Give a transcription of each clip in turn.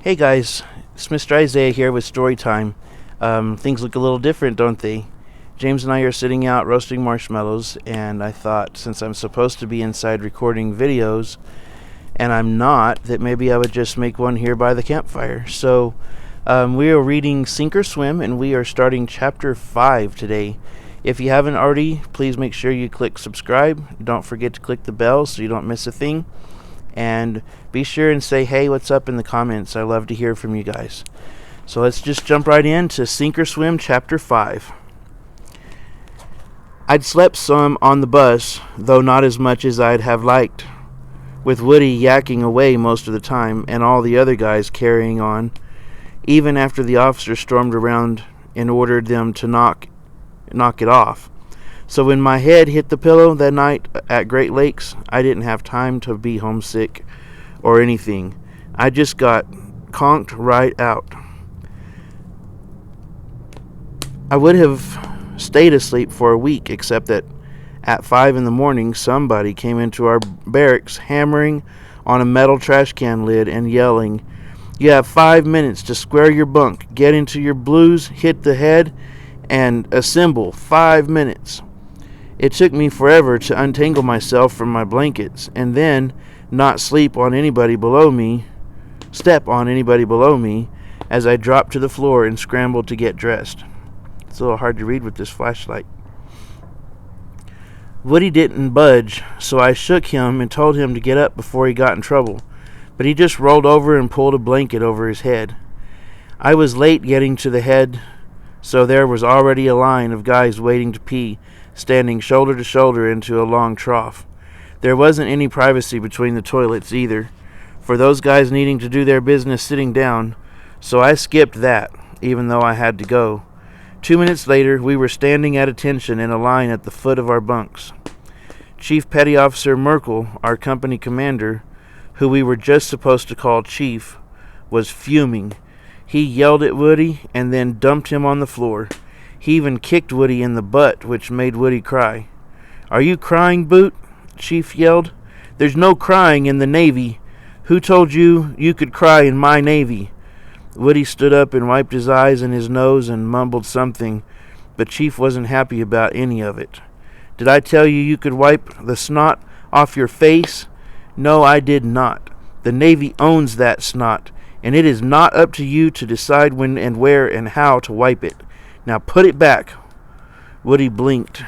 Hey guys, it's Mr. Isaiah here with Storytime. Things look a little different, don't they? James and I are sitting out roasting marshmallows, and I thought since I'm supposed to be inside recording videos, and I'm not, that maybe I would just make one here by the campfire. So, we are reading Sink or Swim, and we are starting Chapter 5 today. If you haven't already, please make sure you click subscribe. Don't forget to click the bell so you don't miss a thing. And be sure and say, hey, what's up in the comments. I love to hear from you guys. So let's just jump right into Sink or Swim Chapter 5. I'd slept some on the bus, though not as much as I'd have liked, with Woody yakking away most of the time and all the other guys carrying on, even after the officer stormed around and ordered them to knock it off. So when my head hit the pillow that night at Great Lakes, I didn't have time to be homesick or anything. I just got conked right out. I would have stayed asleep for a week, except that at 5 in the morning, somebody came into our barracks hammering on a metal trash can lid and yelling, "You have 5 minutes to square your bunk, get into your blues, hit the head, and assemble. 5 minutes." It took me forever to untangle myself from my blankets and then not step on anybody below me as I dropped to the floor and scrambled to get dressed. It's a little hard to read with this flashlight. Woody didn't budge, so I shook him and told him to get up before he got in trouble, but he just rolled over and pulled a blanket over his head. I was late getting to the head, so there was already a line of guys waiting to pee, standing shoulder to shoulder into a long trough. There wasn't any privacy between the toilets either, for those guys needing to do their business sitting down, so I skipped that, even though I had to go. 2 minutes later, we were standing at attention in a line at the foot of our bunks. Chief Petty Officer Merkel, our company commander, who we were just supposed to call Chief, was fuming. He yelled at Woody and then dumped him on the floor. He even kicked Woody in the butt, which made Woody cry. "Are you crying, Boot?" Chief yelled. "There's no crying in the Navy. Who told you you could cry in my Navy?" Woody stood up and wiped his eyes and his nose and mumbled something, but Chief wasn't happy about any of it. "Did I tell you you could wipe the snot off your face?" "No, I did not. The Navy owns that snot, and it is not up to you to decide when and where and how to wipe it. Now put it back." Woody blinked.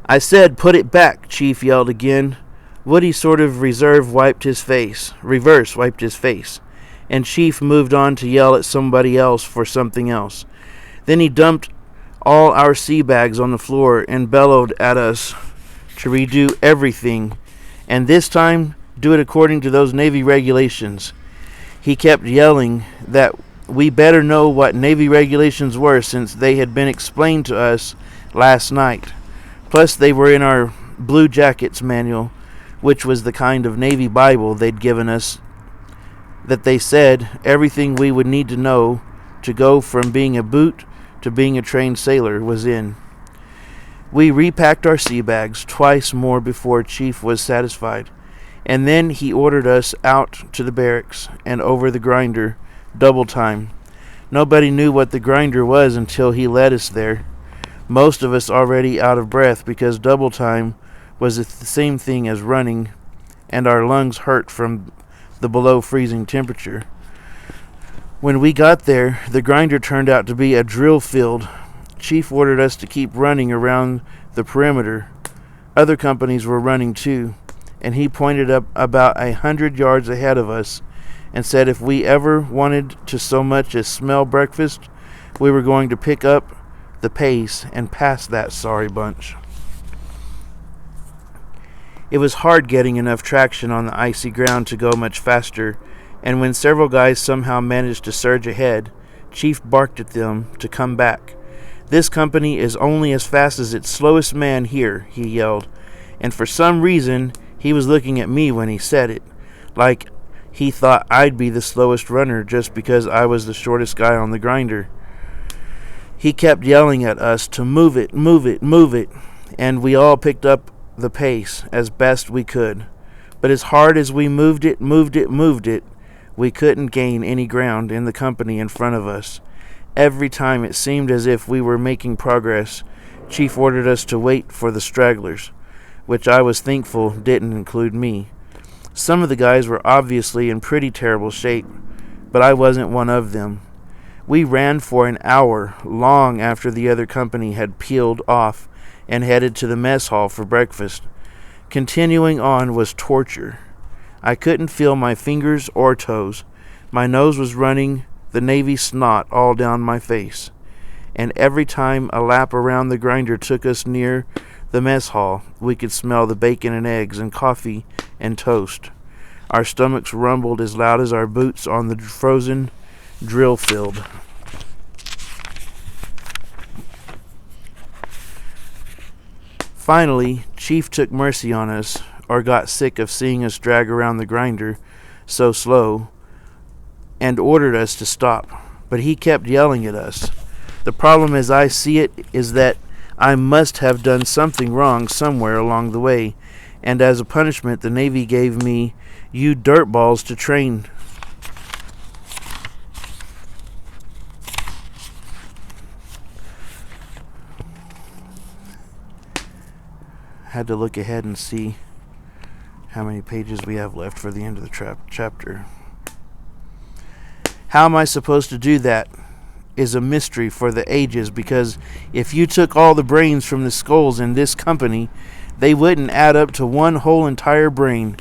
"I said put it back," Chief yelled again. Woody sort of reverse wiped his face, and Chief moved on to yell at somebody else for something else. Then he dumped all our sea bags on the floor and bellowed at us to redo everything, and this time do it according to those Navy regulations. He kept yelling that we better know what Navy regulations were since they had been explained to us last night. Plus, they were in our Blue Jackets manual, which was the kind of Navy Bible they'd given us, that they said everything we would need to know to go from being a boot to being a trained sailor was in. We repacked our sea bags twice more before Chief was satisfied, and then he ordered us out to the barracks and over the grinder, double time. Nobody knew what the grinder was until he led us there, most of us already out of breath because double time was the same thing as running, and our lungs hurt from the below freezing temperature. When we got there, the grinder turned out to be a drill field. Chief ordered us to keep running around the perimeter. Other companies were running too, and he pointed up about 100 yards ahead of us and said if we ever wanted to so much as smell breakfast, we were going to pick up the pace and pass that sorry bunch. It was hard getting enough traction on the icy ground to go much faster, and when several guys somehow managed to surge ahead, Chief barked at them to come back. "This company is only as fast as its slowest man here," he yelled, and for some reason he was looking at me when he said it, like he thought I'd be the slowest runner just because I was the shortest guy on the grinder. He kept yelling at us to move it, and we all picked up the pace as best we could. But as hard as we moved it, we couldn't gain any ground in the company in front of us. Every time it seemed as if we were making progress, Chief ordered us to wait for the stragglers, which I was thankful didn't include me. Some of the guys were obviously in pretty terrible shape, but I wasn't one of them. We ran for an hour, long after the other company had peeled off and headed to the mess hall for breakfast. Continuing on was torture. I couldn't feel my fingers or toes. My nose was running the Navy snot all down my face. And every time a lap around the grinder took us near the mess hall, we could smell the bacon and eggs and coffee and toast. Our stomachs rumbled as loud as our boots on the frozen drill field. Finally, Chief took mercy on us, or got sick of seeing us drag around the grinder so slow, and ordered us to stop. But he kept yelling at us. The problem as I see it is that I must have done something wrong somewhere along the way, and as a punishment the Navy gave me you dirtballs to train. Had to look ahead and see how many pages we have left for the end of the chapter. How am I supposed to do that is a mystery for the ages, because if you took all the brains from the skulls in this company, they wouldn't add up to one whole entire brain.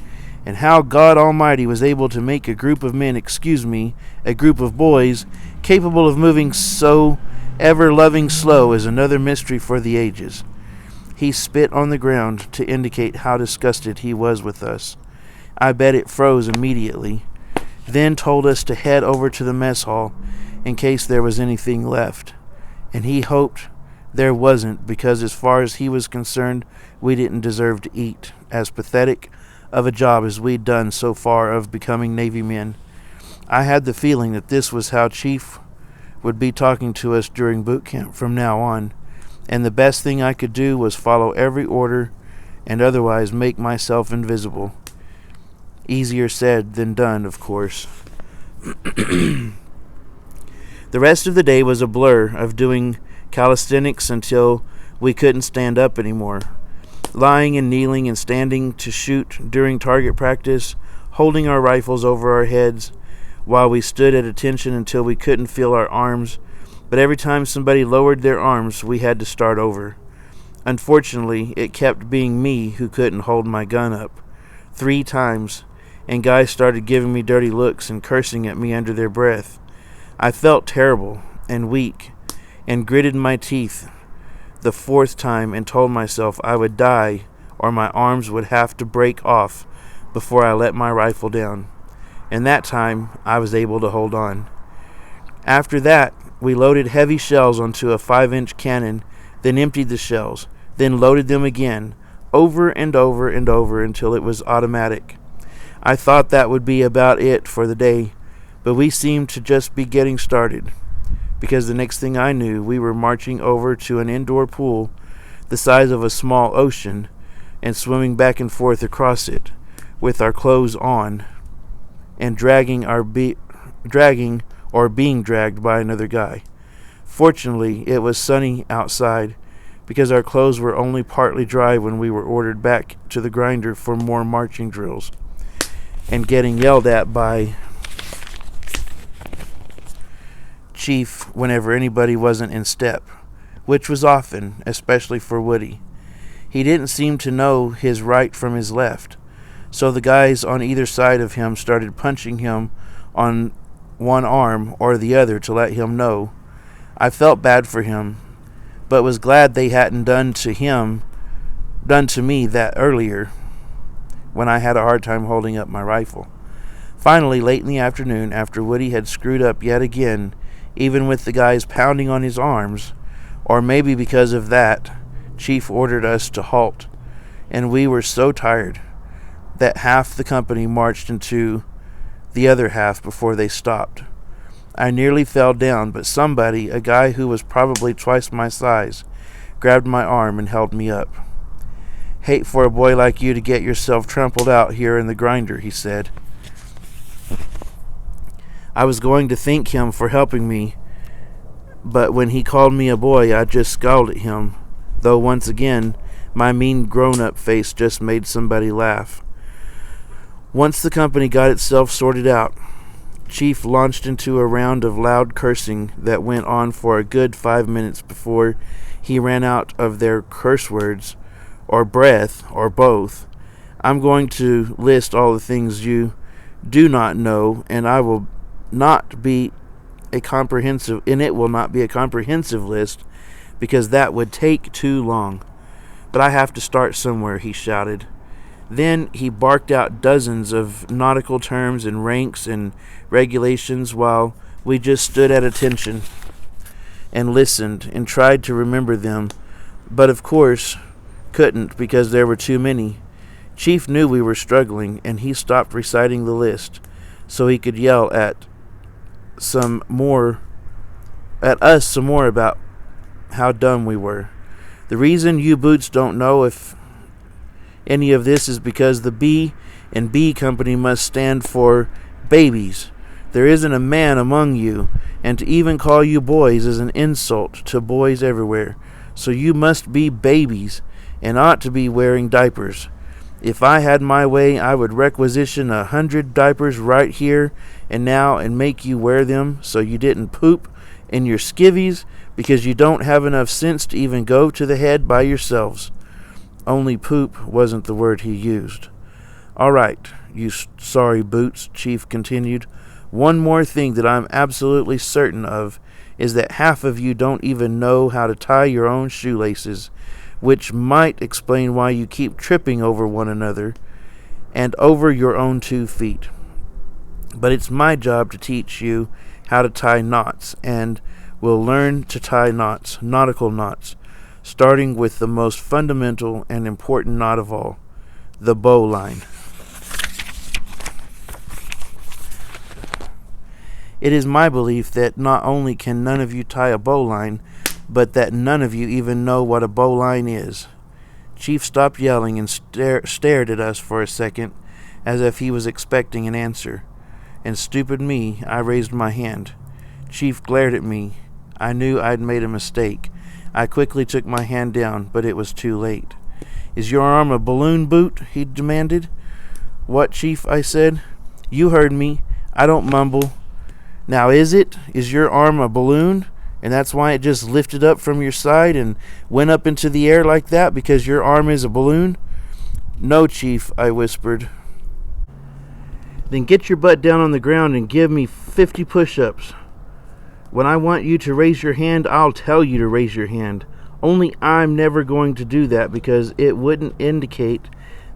And how God Almighty was able to make a group of men, a group of boys, capable of moving so ever-loving slow is another mystery for the ages. He spit on the ground to indicate how disgusted he was with us. I bet it froze immediately, then told us to head over to the mess hall in case there was anything left. And he hoped there wasn't, because as far as he was concerned, we didn't deserve to eat, as pathetic of a job as we'd done so far of becoming Navy men. I had the feeling that this was how Chief would be talking to us during boot camp from now on, and the best thing I could do was follow every order and otherwise make myself invisible. Easier said than done, of course. The rest of the day was a blur of doing calisthenics until we couldn't stand up anymore. Lying and kneeling and standing to shoot during target practice, holding our rifles over our heads while we stood at attention until we couldn't feel our arms. But every time somebody lowered their arms, we had to start over. Unfortunately, it kept being me who couldn't hold my gun up. 3 times, and guys started giving me dirty looks and cursing at me under their breath. I felt terrible and weak and gritted my teeth the 4th time and told myself I would die or my arms would have to break off before I let my rifle down. And that time, I was able to hold on. After that, we loaded heavy shells onto a 5-inch cannon, then emptied the shells, then loaded them again, over and over and over until it was automatic. I thought that would be about it for the day, but we seemed to just be getting started, because the next thing I knew, we were marching over to an indoor pool the size of a small ocean and swimming back and forth across it with our clothes on and dragging or being dragged by another guy. Fortunately, it was sunny outside, because our clothes were only partly dry when we were ordered back to the grinder for more marching drills and getting yelled at by Chief whenever anybody wasn't in step, which was often, especially for Woody. He didn't seem to know his right from his left, so the guys on either side of him started punching him on one arm or the other to let him know. I felt bad for him, but was glad they hadn't done to me that earlier when I had a hard time holding up my rifle. Finally, late in the afternoon, after Woody had screwed up yet again, even with the guys pounding on his arms, or maybe because of that, Chief ordered us to halt, and we were so tired that half the company marched into the other half before they stopped. I nearly fell down, but somebody, a guy who was probably twice my size, grabbed my arm and held me up. Hate for a boy like you to get yourself trampled out here in the grinder, he said. I was going to thank him for helping me, but when he called me a boy, I just scowled at him, though once again, my mean grown-up face just made somebody laugh. Once the company got itself sorted out, Chief launched into a round of loud cursing that went on for a good 5 minutes before he ran out of their curse words, or breath, or both. I'm going to list all the things you do not know, and it will not be a comprehensive list, because that would take too long. But I have to start somewhere, he shouted. Then he barked out dozens of nautical terms and ranks and regulations while we just stood at attention and listened and tried to remember them, but of course couldn't because there were too many. Chief knew we were struggling, and he stopped reciting the list so he could yell at us some more about how dumb we were. The reason you boots don't know if any of this is because the B and B company must stand for babies. There isn't a man among you, and to even call you boys is an insult to boys everywhere. So you must be babies and ought to be wearing diapers. If I had my way, I would requisition 100 diapers right here and now and make you wear them so you didn't poop in your skivvies because you don't have enough sense to even go to the head by yourselves. Only poop wasn't the word he used. All right, you sorry boots, Chief continued. One more thing that I'm absolutely certain of is that half of you don't even know how to tie your own shoelaces, which might explain why you keep tripping over one another and over your own 2 feet. But it's my job to teach you how to tie knots, and we'll learn to tie knots, nautical knots, starting with the most fundamental and important knot of all, the bowline. It is my belief that not only can none of you tie a bowline, but that none of you even know what a bowline is. Chief stopped yelling and stared at us for a second, as if he was expecting an answer. And stupid me, I raised my hand. Chief glared at me. I knew I'd made a mistake. I quickly took my hand down, but it was too late. Is your arm a balloon boot? He demanded. What, Chief? I said. You heard me. I don't mumble. Now is it? Is your arm a balloon? And that's why it just lifted up from your side and went up into the air like that, because your arm is a balloon? No, Chief, I whispered. Then get your butt down on the ground and give me 50 push-ups. When I want you to raise your hand, I'll tell you to raise your hand. Only I'm never going to do that because it wouldn't indicate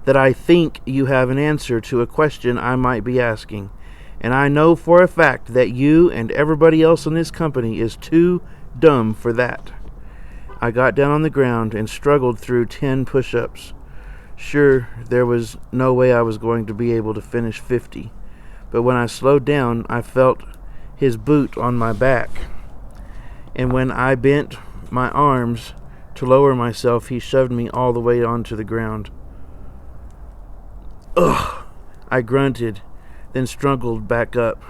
that I think you have an answer to a question I might be asking. And I know for a fact that you and everybody else in this company is too dumb for that. I got down on the ground and struggled through 10 push-ups. Sure, there was no way I was going to be able to finish 50, but when I slowed down, I felt his boot on my back, and when I bent my arms to lower myself, he shoved me all the way onto the ground. Ugh! I grunted, then struggled back up.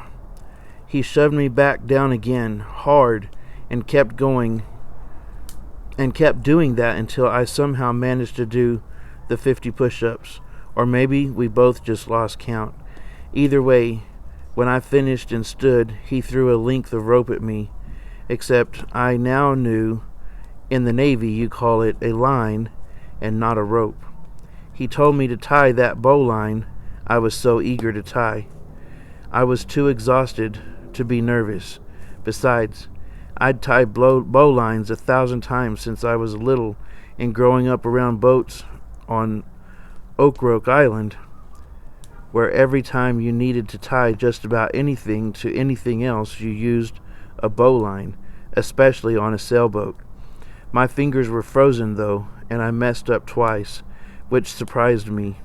He shoved me back down again, hard, and kept doing that until I somehow managed to do the 50 push-ups, or maybe we both just lost count. Either way, when I finished and stood, he threw a length of rope at me, except I now knew in the Navy you call it a line and not a rope. He told me to tie that bowline I was so eager to tie. I was too exhausted to be nervous. Besides, I'd tied bowlines 1,000 times since I was little and growing up around boats on Oak Island, where every time you needed to tie just about anything to anything else, you used a bowline, especially on a sailboat. My fingers were frozen, though, and I messed up twice, which surprised me.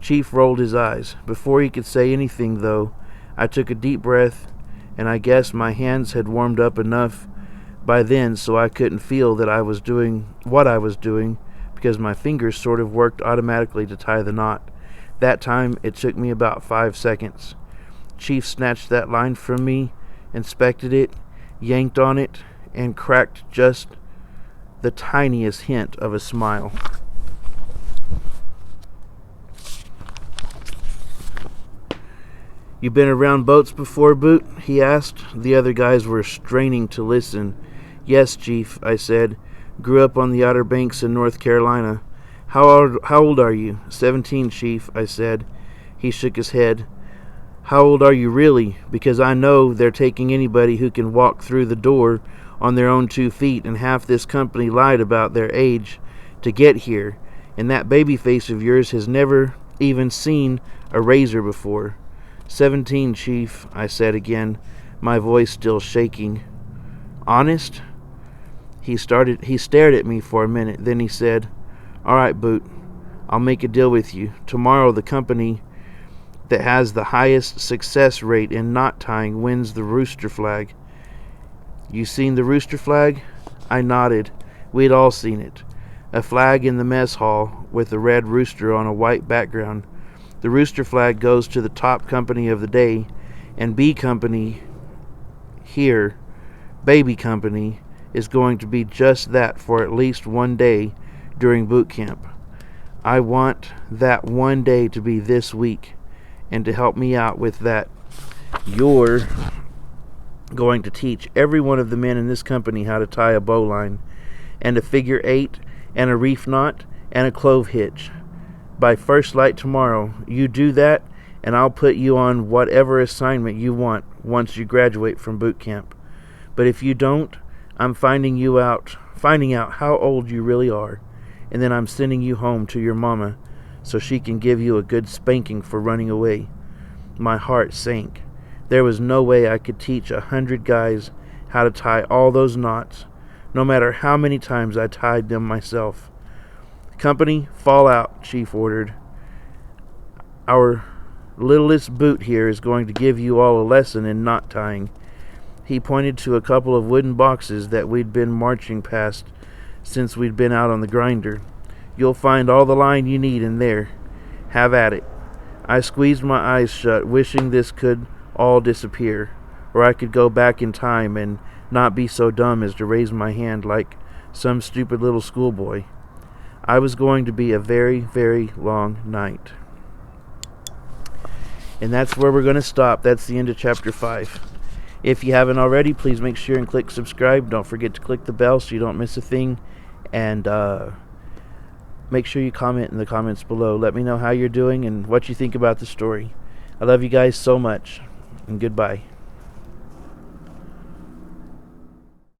Chief rolled his eyes. Before he could say anything, though, I took a deep breath, and I guess my hands had warmed up enough by then so I couldn't feel that I was doing what I was doing, because my fingers sort of worked automatically to tie the knot. That time, it took me about 5 seconds. Chief snatched that line from me, inspected it, yanked on it, and cracked just the tiniest hint of a smile. "You been around boats before, Boot?" he asked. The other guys were straining to listen. "Yes, Chief," I said. "Grew up on the Outer Banks in North Carolina." How old are you?" 17, Chief," I said. He shook his head. "How old are you really? Because I know they're taking anybody who can walk through the door on their own 2 feet, and half this company lied about their age to get here, and that baby face of yours has never even seen a razor before." 17, Chief," I said again, my voice still shaking. "Honest?" He stared at me for a minute, then he said, "All right, Boot, I'll make a deal with you. Tomorrow the company that has the highest success rate in knot tying wins the rooster flag." "You seen the rooster flag?" I nodded. We'd all seen it. A flag in the mess hall with a red rooster on a white background. The rooster flag goes to the top company of the day, and B company here, baby company, is going to be just that for at least one day during boot camp. I want that one day to be this week, and to help me out with that, you're going to teach every one of the men in this company how to tie a bowline, and a figure 8, and a reef knot, and a clove hitch. By first light tomorrow, you do that, and I'll put you on whatever assignment you want once you graduate from boot camp. But if you don't, I'm finding out how old you really are, and then I'm sending you home to your mama so she can give you a good spanking for running away." My heart sank. There was no way I could teach 100 guys how to tie all those knots, no matter how many times I tied them myself. "Company, fall out," Chief ordered. "Our littlest Boot here is going to give you all a lesson in knot tying." He pointed to a couple of wooden boxes that we'd been marching past since we'd been out on the grinder. "You'll find all the line you need in there. Have at it." I squeezed my eyes shut, wishing this could all disappear, or I could go back in time and not be so dumb as to raise my hand like some stupid little schoolboy. I was going to be a very, very long night. And that's where we're going to stop. That's the end of Chapter 5. If you haven't already, please make sure and click subscribe. Don't forget to click the bell so you don't miss a thing. And make sure you comment in the comments below. Let me know how you're doing and what you think about the story. I love you guys so much. And goodbye.